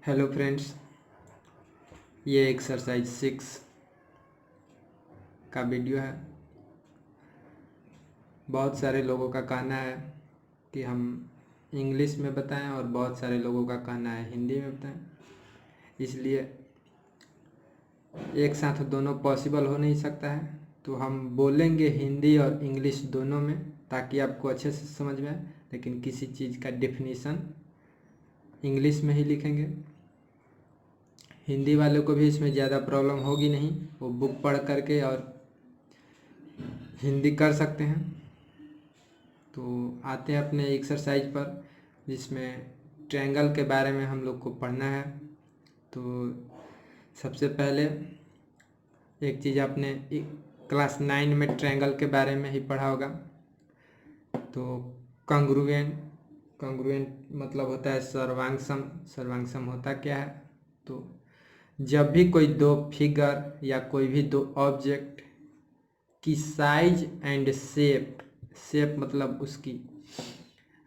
Hello friends, ये exercise 6 का video है। बहुत सारे लोगों का कहना है कि हम इंग्लिश में बताएं और बहुत सारे लोगों का कहना है हिंदी में बताएं, इसलिए एक साथ दोनों पॉसिबल हो नहीं सकता है। तो हम बोलेंगे हिंदी और इंग्लिश दोनों में ताकि आपको अच्छे से समझ में आए, लेकिन किसी चीज़ का डेफिनेशन इंग्लिश में ही लिखेंगे। हिंदी वालों को भी इसमें ज़्यादा प्रॉब्लम होगी नहीं, वो बुक पढ़ करके और हिंदी कर सकते हैं। तो आते हैं अपने एक्सरसाइज पर, जिसमें ट्रायंगल के बारे में हम लोग को पढ़ना है। तो सबसे पहले एक चीज़ आपने क्लास 9 में ट्रायंगल के बारे में ही पढ़ा होगा। तो कंग्रुएंट मतलब होता है सर्वांगसम। सर्वांगसम होता क्या है? तो जब भी कोई दो फिगर या कोई भी दो ऑब्जेक्ट की साइज एंड शेप मतलब उसकी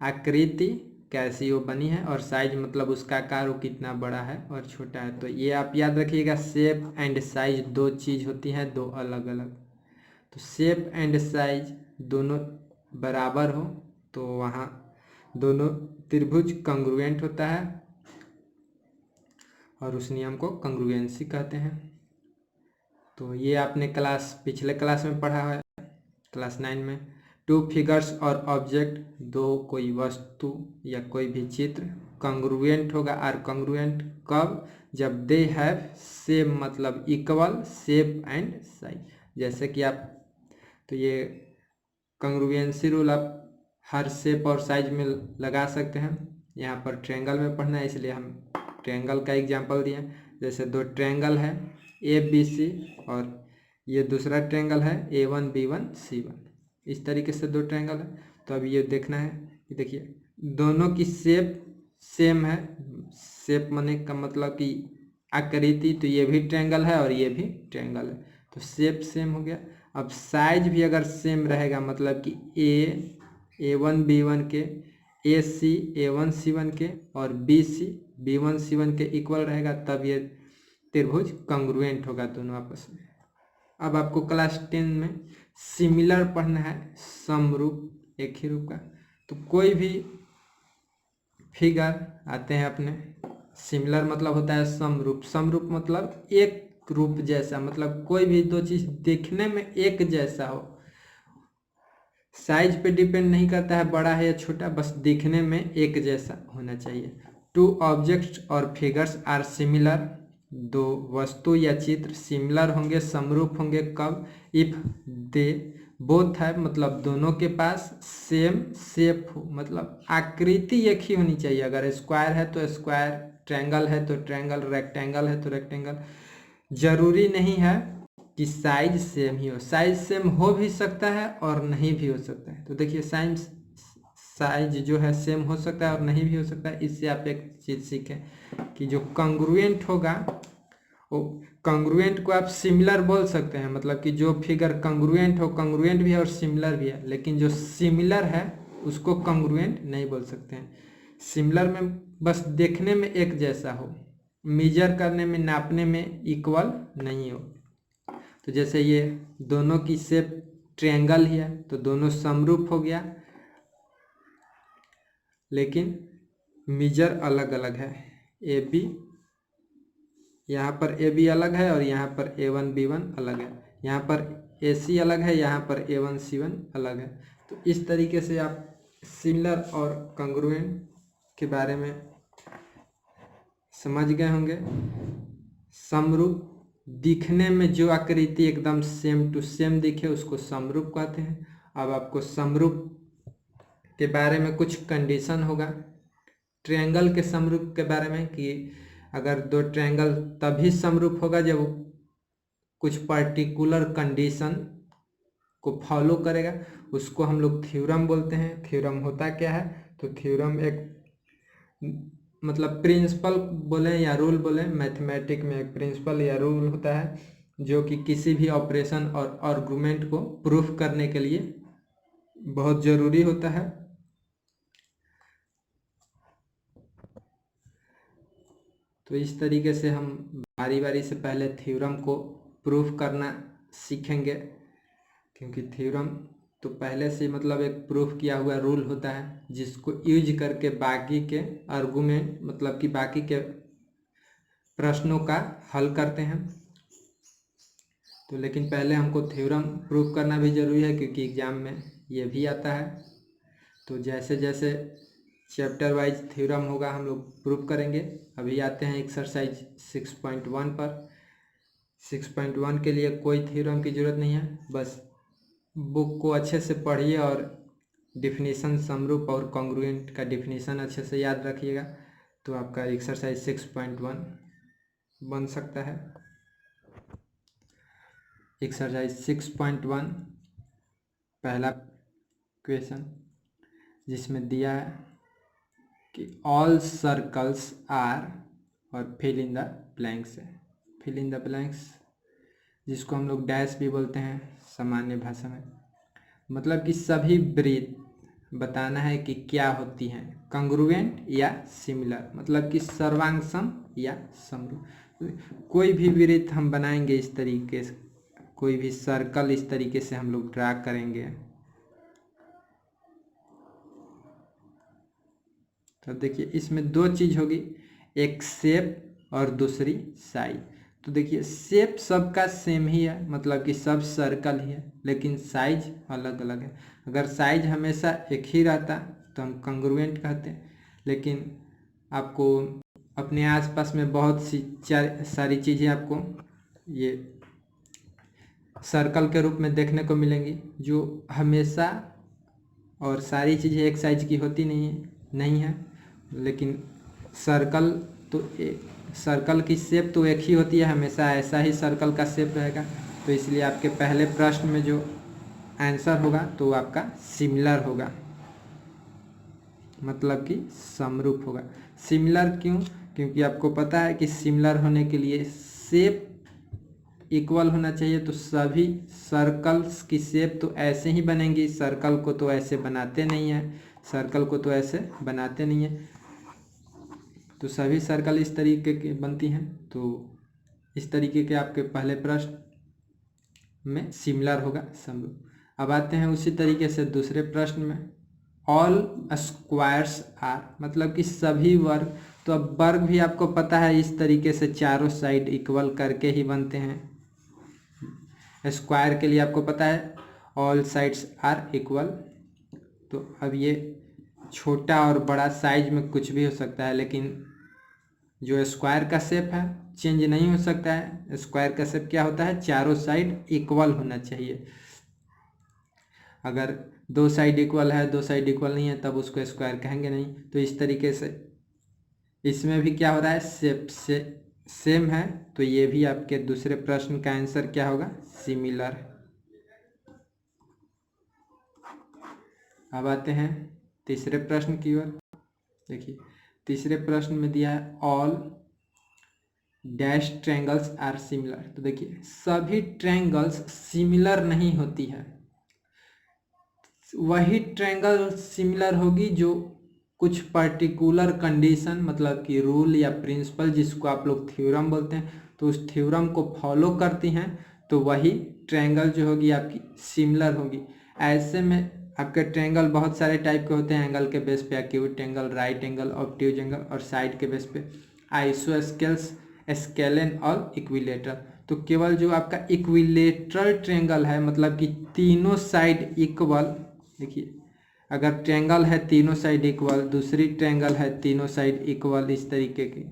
आकृति कैसी वो बनी है, और साइज मतलब उसका आकार वो कितना बड़ा है और छोटा है। तो ये आप याद रखिएगा, शेप एंड साइज दो चीज़ होती हैं, दो अलग अलग। तो शेप एंड साइज दोनों बराबर हो तो वहाँ दोनों त्रिभुज कंग्रुएंट होता है, और उस नियम को कंग्रुएंसी कहते हैं। तो ये आपने पिछले क्लास में पढ़ा है, क्लास 9 में। टू फिगर्स और ऑब्जेक्ट, दो कोई वस्तु या कोई भी चित्र कंग्रुएंट होगा। आर कंग्रुएंट कब? जब दे हैव सेम मतलब इक्वल शेप एंड साइज। जैसे कि आप, तो ये कंग्रुएंसी रूल आप हर शेप और साइज में लगा सकते हैं। यहाँ पर ट्रायंगल में पढ़ना है, इसलिए हम ट्रायंगल का एग्जांपल दिए। जैसे दो ट्रायंगल है ABC, और ये दूसरा ट्रायंगल है A1 B1 C1। इस तरीके से दो ट्रायंगल है। तो अब ये देखना है कि देखिए दोनों की शेप सेम है। शेप माने का मतलब कि आकृति, तो ये भी ट्रायंगल है और ये भी ट्रायंगल है, तो शेप सेम हो गया। अब साइज भी अगर सेम रहेगा, मतलब कि A1 B1 के, AC A1 C1 के और BC B1 C1 के इक्वल रहेगा, तब ये त्रिभुज कंग्रुएंट होगा दोनों आपस में। अब आपको क्लास 10 में सिमिलर पढ़ना है, समरूप, एक ही रूप का। तो कोई भी फिगर आते हैं अपने, सिमिलर मतलब होता है समरूप। समरूप मतलब एक रूप जैसा, मतलब कोई भी दो चीज देखने में एक जैसा हो। साइज पे डिपेंड नहीं करता है बड़ा है या छोटा, बस दिखने में एक जैसा होना चाहिए। टू ऑब्जेक्ट्स और फिगर्स आर सिमिलर, दो वस्तु या चित्र सिमिलर होंगे, समरूप होंगे कब? इफ दे बोथ है मतलब दोनों के पास सेम शेप हो, मतलब आकृति एक ही होनी चाहिए। अगर स्क्वायर है तो स्क्वायर, ट्रायंगल है तो ट्रायंगल, रेक्टेंगल है तो रेक्टेंगल। जरूरी नहीं है कि साइज सेम ही हो, साइज सेम हो भी सकता है और नहीं भी हो सकता है। तो देखिए साइज जो है सेम हो सकता है और नहीं भी हो सकता है। इससे आप एक चीज सीखें कि जो कंग्रुएंट होगा, वो कंग्रुएंट को आप सिमिलर बोल सकते हैं, मतलब कि जो फिगर कंग्रुएंट हो, कंग्रुएंट भी है और सिमिलर भी है, लेकिन जो सिमिलर है उसको कंग्रुएंट नहीं बोल सकते हैं। सिमिलर में बस देखने में एक जैसा हो, मेजर करने में, नापने में इक्वल नहीं हो। तो जैसे ये दोनों की शेप ट्रायंगल ही है तो दोनों समरूप हो गया, लेकिन मेजर अलग अलग है। AB, यहाँ पर AB अलग है और यहाँ पर A1 B1 अलग है, यहाँ पर AC अलग है, यहाँ पर A1 C1 अलग है। तो इस तरीके से आप सिमिलर और कंग्रुएंट के बारे में समझ गए होंगे। समरूप, दिखने में जो आकृति एकदम सेम टू सेम दिखे उसको समरूप कहते हैं। अब आपको समरूप के बारे में कुछ कंडीशन होगा। ट्रायंगल के समरूप के बारे में कि अगर दो ट्रायंगल तभी समरूप होगा जब कुछ पर्टिकुलर कंडीशन को फॉलो करेगा, उसको हम लोग थ्योरम बोलते हैं। थ्योरम होता क्या है? तो थ्योरम एक मतलब प्रिंसिपल बोले या रूल बोले, मैथमेटिक में एक प्रिंसिपल या रूल होता है जो कि किसी भी ऑपरेशन और आर्गुमेंट को प्रूफ करने के लिए बहुत जरूरी होता है। तो इस तरीके से हम बारी बारी से पहले थ्योरम को प्रूफ करना सीखेंगे, क्योंकि थ्योरम तो पहले से मतलब एक प्रूफ किया हुआ रूल होता है जिसको यूज करके बाकी के आर्गुमेंट मतलब कि बाकी के प्रश्नों का हल करते हैं। तो लेकिन पहले हमको थ्योरम प्रूफ करना भी ज़रूरी है, क्योंकि एग्ज़ाम में ये भी आता है। तो जैसे जैसे चैप्टर वाइज थ्योरम होगा हम लोग प्रूफ करेंगे। अभी आते हैं एक्सरसाइज 6.1 पर। 6.1 के लिए कोई थ्योरम की ज़रूरत नहीं है, बस बुक को अच्छे से पढ़िए और डिफिनीसन, समरूप और कॉन्ग्रुएंट का डिफिनीसन अच्छे से याद रखिएगा, तो आपका एक्सरसाइज 6.1 बन सकता है। एक्सरसाइज 6.1 पहला क्वेश्चन जिसमें दिया है कि ऑल सर्कल्स आर, और फिल इन द ब्लैंक्स है। फिल इन द ब्लैंक्स जिसको हम लोग डैश भी बोलते हैं सामान्य भाषा में, मतलब कि सभी वृत्त बताना है कि क्या होती हैं, कंग्रुएंट या सिमिलर, मतलब कि सर्वांगसम या समरूप। कोई भी वृत्त हम बनाएंगे इस तरीके से, कोई भी सर्कल इस तरीके से हम लोग ड्रा करेंगे, तो देखिए इसमें दो चीज होगी, एक शेप और दूसरी साइज। तो देखिए शेप सबका सेम ही है, मतलब कि सब सर्कल ही है, लेकिन साइज अलग अलग है। अगर साइज हमेशा एक ही रहता तो हम कंग्रुएंट कहते हैं, लेकिन आपको अपने आसपास में बहुत सी सारी चीज़ें आपको ये सर्कल के रूप में देखने को मिलेंगी, जो हमेशा और सारी चीज़ें एक साइज की होती नहीं है। लेकिन सर्कल तो सर्कल की शेप तो एक ही होती है, हमेशा ऐसा ही सर्कल का शेप रहेगा। तो इसलिए आपके पहले प्रश्न में जो आंसर होगा तो वो आपका सिमिलर होगा, मतलब कि समरूप होगा। सिमिलर क्यों? क्योंकि आपको पता है कि सिमिलर होने के लिए शेप इक्वल होना चाहिए, तो सभी सर्कल्स की शेप तो ऐसे ही बनेंगी, सर्कल को तो ऐसे बनाते नहीं हैं, सर्कल को तो ऐसे बनाते नहीं हैं, तो सभी सर्कल इस तरीके की बनती हैं। तो इस तरीके के आपके पहले प्रश्न में सिमिलर होगा, समरूप। अब आते हैं उसी तरीके से दूसरे प्रश्न में, ऑल स्क्वायर्स आर, मतलब कि सभी वर्ग। तो अब वर्ग भी आपको पता है इस तरीके से चारों साइड इक्वल करके ही बनते हैं। स्क्वायर के लिए आपको पता है ऑल साइड्स आर इक्वल। तो अब ये छोटा और बड़ा साइज में कुछ भी हो सकता है, लेकिन जो स्क्वायर का शेप है चेंज नहीं हो सकता है। स्क्वायर का शेप क्या होता है? चारों साइड इक्वल होना चाहिए। अगर दो साइड इक्वल है, दो साइड इक्वल नहीं है, तब उसको स्क्वायर कहेंगे नहीं। तो इस तरीके से इसमें भी क्या हो रहा है, शेप से सेम है, तो ये भी आपके दूसरे प्रश्न का आंसर क्या होगा? सिमिलर। अब आते हैं तीसरे प्रश्न की ओर। देखिए तीसरे प्रश्न में दिया है all dash triangles are similar. तो देखिए सभी ट्रायंगल्स सिमिलर नहीं होती है, वही ट्रायंगल सिमिलर होगी जो कुछ पर्टिकुलर कंडीशन, मतलब कि रूल या प्रिंसिपल, जिसको आप लोग थ्योरम बोलते हैं, तो उस थ्योरम को फॉलो करती हैं, तो वही ट्रायंगल जो होगी आपकी सिमिलर होगी। ऐसे में आपके ट्रायंगल बहुत सारे टाइप के होते हैं, एंगल के बेस पे acute angle, right angle, obtuse angle, और साइड के बेस पे आइसोस्केल्स, स्केलेन और इक्विलेटरल। तो केवल जो आपका इक्विलेटरल ट्रायंगल है, मतलब कि तीनों साइड इक्वल, देखिए अगर ट्रायंगल है तीनों साइड इक्वल, दूसरी ट्रायंगल है तीनों साइड इक्वल, इस तरीके की,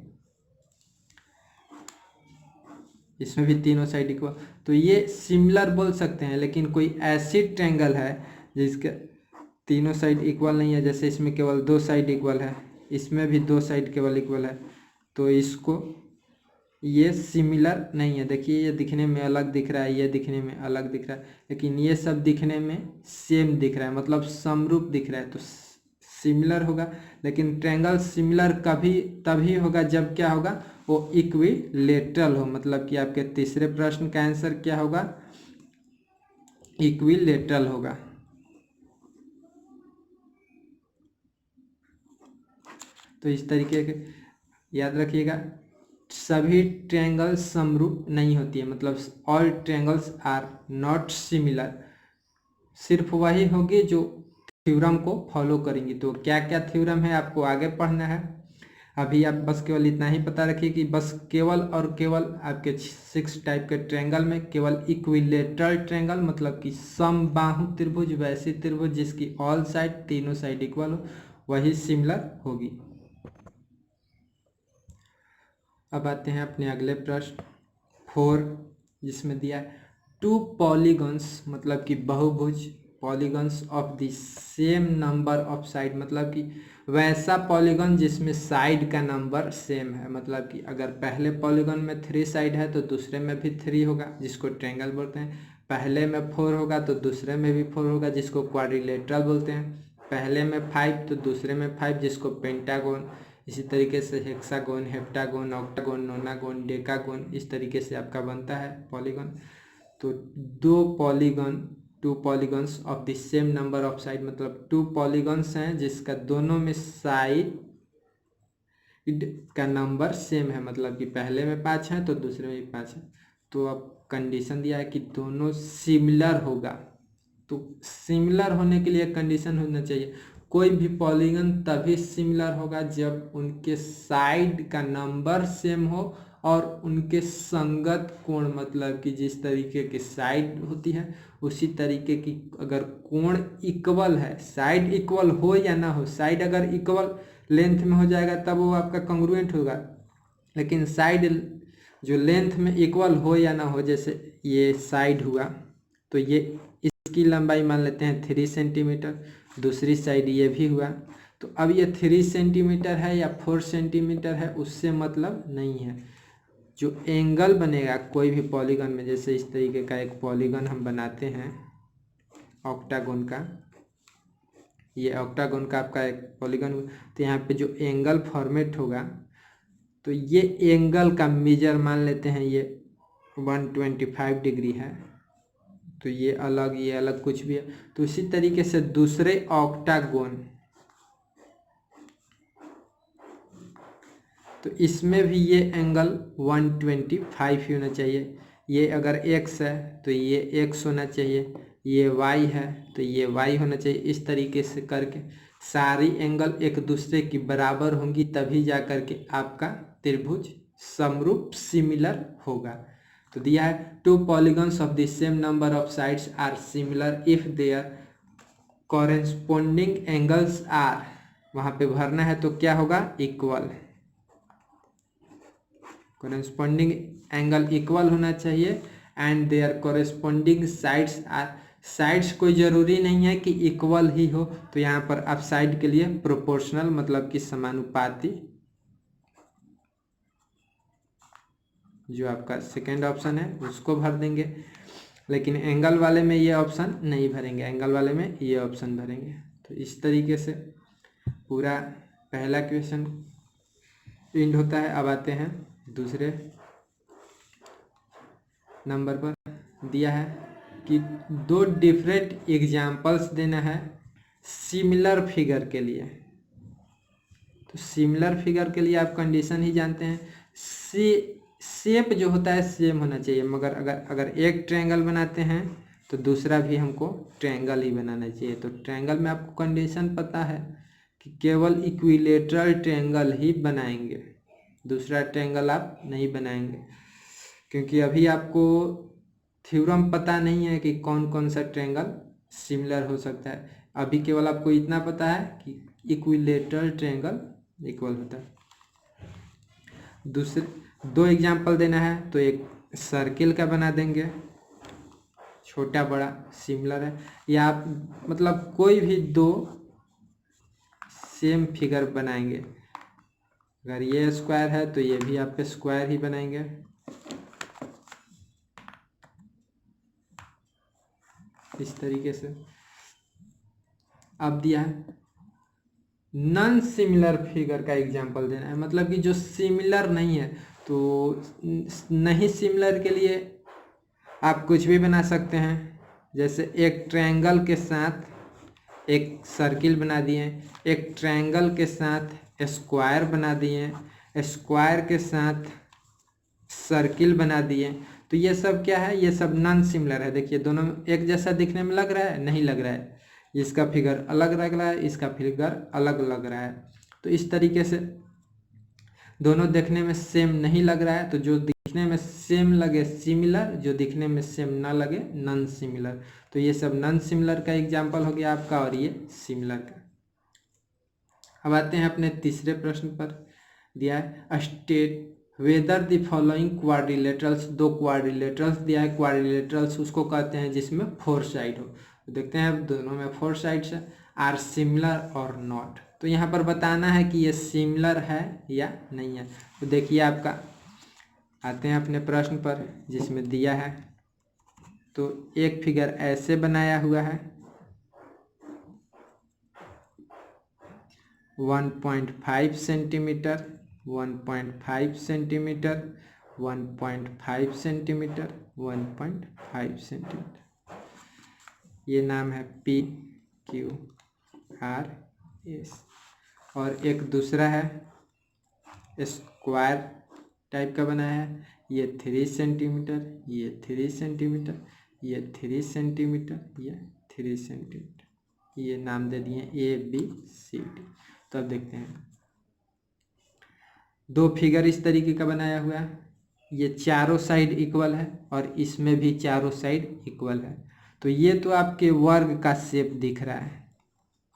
इसमें भी तीनों साइड इक्वल, तो ये सिमिलर बोल सकते हैं। लेकिन कोई ऐसी ट्रायंगल है जिसके तीनों साइड इक्वल नहीं है, जैसे इसमें केवल दो साइड इक्वल है, इसमें भी दो साइड केवल इक्वल है, तो इसको ये सिमिलर नहीं है। देखिए ये दिखने में अलग दिख रहा है, ये दिखने में अलग दिख रहा है, लेकिन ये सब दिखने में सेम दिख रहा है, मतलब समरूप दिख रहा है, तो सिमिलर होगा। लेकिन ट्रायंगल सिमिलर कभी तभी होगा जब क्या होगा, वो इक्विलेटरल हो। मतलब कि आपके तीसरे प्रश्न का आंसर क्या होगा? इक्विलेटरल होगा। तो इस तरीके के याद रखिएगा, सभी ट्रायंगल समरूप नहीं होती है, मतलब all triangles are not similar. सिर्फ वही होगी जो थ्योरम को फॉलो करेंगी। तो क्या क्या थ्योरम है आपको आगे पढ़ना है। अभी आप बस केवल इतना ही पता रखिए कि बस केवल और केवल आपके 6 टाइप के ट्रायंगल में केवल इक्विलेटरल ट्रायंगल, मतलब कि समबाहु त्रिभुज, वैसी त्रिभुज जिसकी ऑल साइड, तीनों साइड इक्वल हो, वही सिमिलर होगी। अब आते हैं अपने अगले प्रश्न 4, जिसमें दिया है 2 पॉलीगॉन्स, मतलब कि बहुभुज, polygons of the same number of side, मतलब कि वैसा पॉलीगॉन जिसमें साइड का नंबर सेम है। मतलब कि अगर पहले पॉलीगॉन में 3 साइड है तो दूसरे में भी 3 होगा, जिसको ट्रायंगल बोलते हैं। पहले में 4 होगा तो दूसरे में भी 4 होगा, जिसको क्वाड्रिलेटरल बोलते हैं। पहले में 5 तो दूसरे में 5, जिसको पेंटागोन। इसी तरीके से हेक्सागोन, हेप्टागोन, ऑक्टागोन, नोनागोन, डेकागोन, इस तरीके से आपका बनता है पॉलीगॉन। तो 2 polygons of the same number of side, मतलब 2 पॉलीगॉन्स हैं जिसका दोनों में साइड का नंबर सेम है, मतलब कि पहले में 5 है तो दूसरे में भी 5 है। तो अब कंडीशन दिया है कि दोनों सिमिलर होगा। तो सिमिलर होने के लिए कंडीशन होना चाहिए, कोई भी पॉलीगॉन तभी सिमिलर होगा जब उनके साइड का नंबर सेम हो और उनके संगत कोण, मतलब कि जिस तरीके की साइड होती है उसी तरीके की अगर कोण इक्वल है, साइड इक्वल हो या ना हो, साइड अगर इक्वल लेंथ में हो जाएगा तब वो आपका कॉन्ग्रुएंट होगा। लेकिन साइड जो लेंथ में इक्वल हो या ना हो, जैसे ये साइड हुआ तो ये इसकी लंबाई मान लेते हैं 3 सेंटीमीटर, दूसरी साइड ये भी हुआ, तो अब ये 3 सेंटीमीटर है या 4 सेंटीमीटर है उससे मतलब नहीं है। जो एंगल बनेगा कोई भी पॉलीगॉन में, जैसे इस तरीके का एक पॉलीगॉन हम बनाते हैं ऑक्टागोन का, ये ऑक्टागोन का आपका एक पॉलीगॉन, तो यहाँ पे जो एंगल फॉर्मेट होगा तो ये एंगल का मेजर मान लेते हैं ये 125 डिग्री है, तो ये अलग कुछ भी है। तो इसी तरीके से दूसरे ऑक्टागोन, तो इसमें भी ये एंगल 125 होना चाहिए। ये अगर x है तो ये x होना चाहिए, ये y है तो ये y होना चाहिए। इस तरीके से करके सारी एंगल एक दूसरे की बराबर होंगी, तभी जा करके आपका त्रिभुज समरूप सिमिलर होगा। तो दिया है 2 polygons of the same number of sides are similar if their corresponding angles are, वहाँ पे भरना है तो क्या होगा, इक्वल। कॉरेस्पॉन्डिंग एंगल इक्वल होना चाहिए and their corresponding sides are, sides कोई ज़रूरी नहीं है कि इक्वल ही हो, तो यहाँ पर आप साइड के लिए प्रोपोर्शनल, मतलब कि समानुपाती, जो आपका सेकेंड ऑप्शन है उसको भर देंगे। लेकिन एंगल वाले में ये ऑप्शन नहीं भरेंगे, एंगल वाले में ये ऑप्शन भरेंगे। तो इस तरीके से पूरा पहला क्वेश्चन एंड होता है। अब आते हैं दूसरे नंबर पर, दिया है कि 2 डिफरेंट एग्जाम्पल्स देना है सिमिलर फिगर के लिए। तो सिमिलर फिगर के लिए आप कंडीशन ही जानते हैं, शेप जो होता है सेम होना चाहिए, मगर अगर एक ट्रायंगल बनाते हैं तो दूसरा भी हमको ट्रायंगल ही बनाना चाहिए। तो ट्रायंगल में आपको कंडीशन पता है कि केवल इक्विलेटरल ट्रायंगल ही बनाएंगे, दूसरा ट्रायंगल आप नहीं बनाएंगे, क्योंकि अभी आपको थ्योरम पता नहीं है कि कौन कौन सा ट्रायंगल सिमिलर हो सकता है। अभी केवल आपको इतना पता है कि इक्विलेटरल ट्रायंगल इक्वल होता है। दूसरे 2 एग्जाम्पल देना है तो एक सर्किल का बना देंगे, छोटा बड़ा सिमिलर है, या आप मतलब कोई भी 2 सेम फिगर बनाएंगे। अगर ये स्क्वायर है तो ये भी आपके स्क्वायर ही बनाएंगे। इस तरीके से अब दिया है नॉन सिमिलर फिगर का एग्जाम्पल देना है, मतलब कि जो सिमिलर नहीं है। तो नहीं सिमिलर के लिए आप कुछ भी बना सकते हैं, जैसे एक ट्रायंगल के साथ एक सर्किल बना दिए, एक ट्रायंगल के साथ स्क्वायर बना दिए, स्क्वायर के साथ सर्किल बना दिए। तो ये सब क्या है, ये सब नॉन सिमिलर है। देखिए दोनों में एक जैसा दिखने में लग रहा है, नहीं लग रहा है। इसका फिगर अलग लग रहा है, इसका फिगर अलग लग रहा है। तो इस तरीके से दोनों देखने में सेम नहीं लग रहा है, तो जो दिखने में सेम लगे सिमिलर, जो दिखने में सेम ना लगे नॉन सिमिलर। तो ये सब नॉन सिमिलर का एग्जाम्पल हो गया आपका, और ये सिमिलर का। अब आते हैं अपने तीसरे प्रश्न पर। दिया है state whether the following quadrilaterals, दो क्वाड्रिलेटरल्स दिया है। क्वाड्रिलेटरल्स उसको कहते हैं जिसमें 4 साइड हो। तो देखते हैं दोनों में 4 साइड्स है, आर सिमिलर और नॉट। तो यहाँ पर बताना है कि ये सिमिलर है या नहीं है। तो देखिए आपका, आते हैं अपने प्रश्न पर जिसमें दिया है। तो एक फिगर ऐसे बनाया हुआ है, 1.5 सेंटीमीटर, 1.5 सेंटीमीटर, 1.5 सेंटीमीटर, 1.5 सेंटीमीटर। ये नाम है P Q R S। और एक दूसरा है स्क्वायर टाइप का बनाया है, ये 3 सेंटीमीटर, ये 3 सेंटीमीटर, ये 3 सेंटीमीटर, ये 3 सेंटीमीटर। ये नाम दे दिए ABCD। तो अब देखते हैं, दो फिगर इस तरीके का बनाया हुआ है। ये चारों साइड इक्वल है और इसमें भी चारों साइड इक्वल है। तो ये तो आपके वर्ग का शेप दिख रहा है,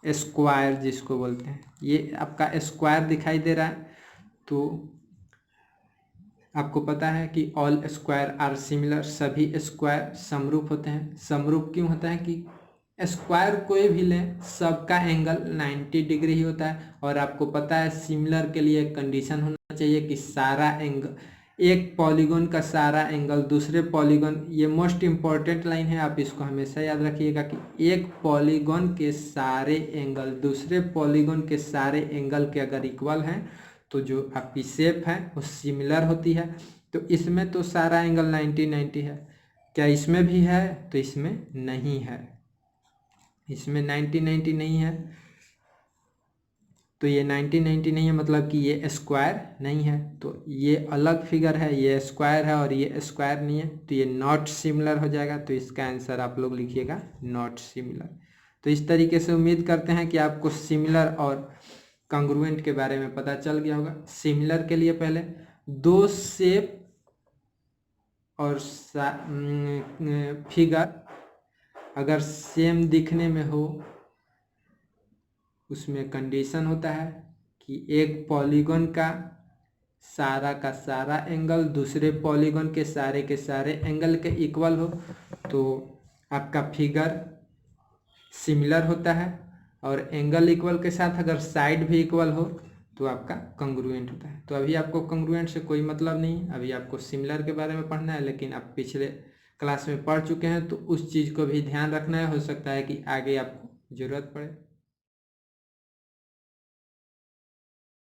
स्क्वायर जिसको बोलते हैं। ये आपका स्क्वायर दिखाई दे रहा है। तो आपको पता है कि ऑल स्क्वायर आर सिमिलर, सभी स्क्वायर समरूप होते हैं। समरूप क्यों होता है कि स्क्वायर कोई भी लें सबका एंगल 90 डिग्री ही होता है। और आपको पता है सिमिलर के लिए एक कंडीशन होना चाहिए कि सारा एंगल, एक पॉलीगॉन का सारा एंगल दूसरे पॉलीगॉन, ये मोस्ट इम्पॉर्टेंट लाइन है, आप इसको हमेशा याद रखिएगा कि एक पॉलीगॉन के सारे एंगल दूसरे पॉलीगॉन के सारे एंगल के अगर इक्वल हैं तो जो आपकी शेप है वो सिमिलर होती है। तो इसमें तो सारा एंगल 90-90 है, क्या इसमें भी है? तो इसमें नहीं है, इसमें 90-90 नहीं है। तो ये 90-90 नहीं है, मतलब कि ये स्क्वायर नहीं है। तो ये अलग फिगर है, ये स्क्वायर है और ये स्क्वायर नहीं है, तो ये नॉट सिमिलर हो जाएगा। तो इसका आंसर आप लोग लिखिएगा नॉट सिमिलर। तो इस तरीके से उम्मीद करते हैं कि आपको सिमिलर और कॉन्ग्रुएंट के बारे में पता चल गया होगा। सिमिलर के लिए पहले दो शेप और फिगर अगर सेम दिखने में हो, उसमें कंडीशन होता है कि एक पॉलीगॉन का सारा एंगल दूसरे पॉलीगॉन के सारे एंगल के इक्वल हो, तो आपका फिगर सिमिलर होता है। और एंगल इक्वल के साथ अगर साइड भी इक्वल हो तो आपका कॉन्ग्रुएंट होता है। तो अभी आपको कॉन्ग्रुएंट से कोई मतलब नहीं, अभी आपको सिमिलर के बारे में पढ़ना है, लेकिन आप पिछले क्लास में पढ़ चुके हैं तो उस चीज़ को भी ध्यान रखना है। हो सकता है कि आगे आपको ज़रूरत पड़े।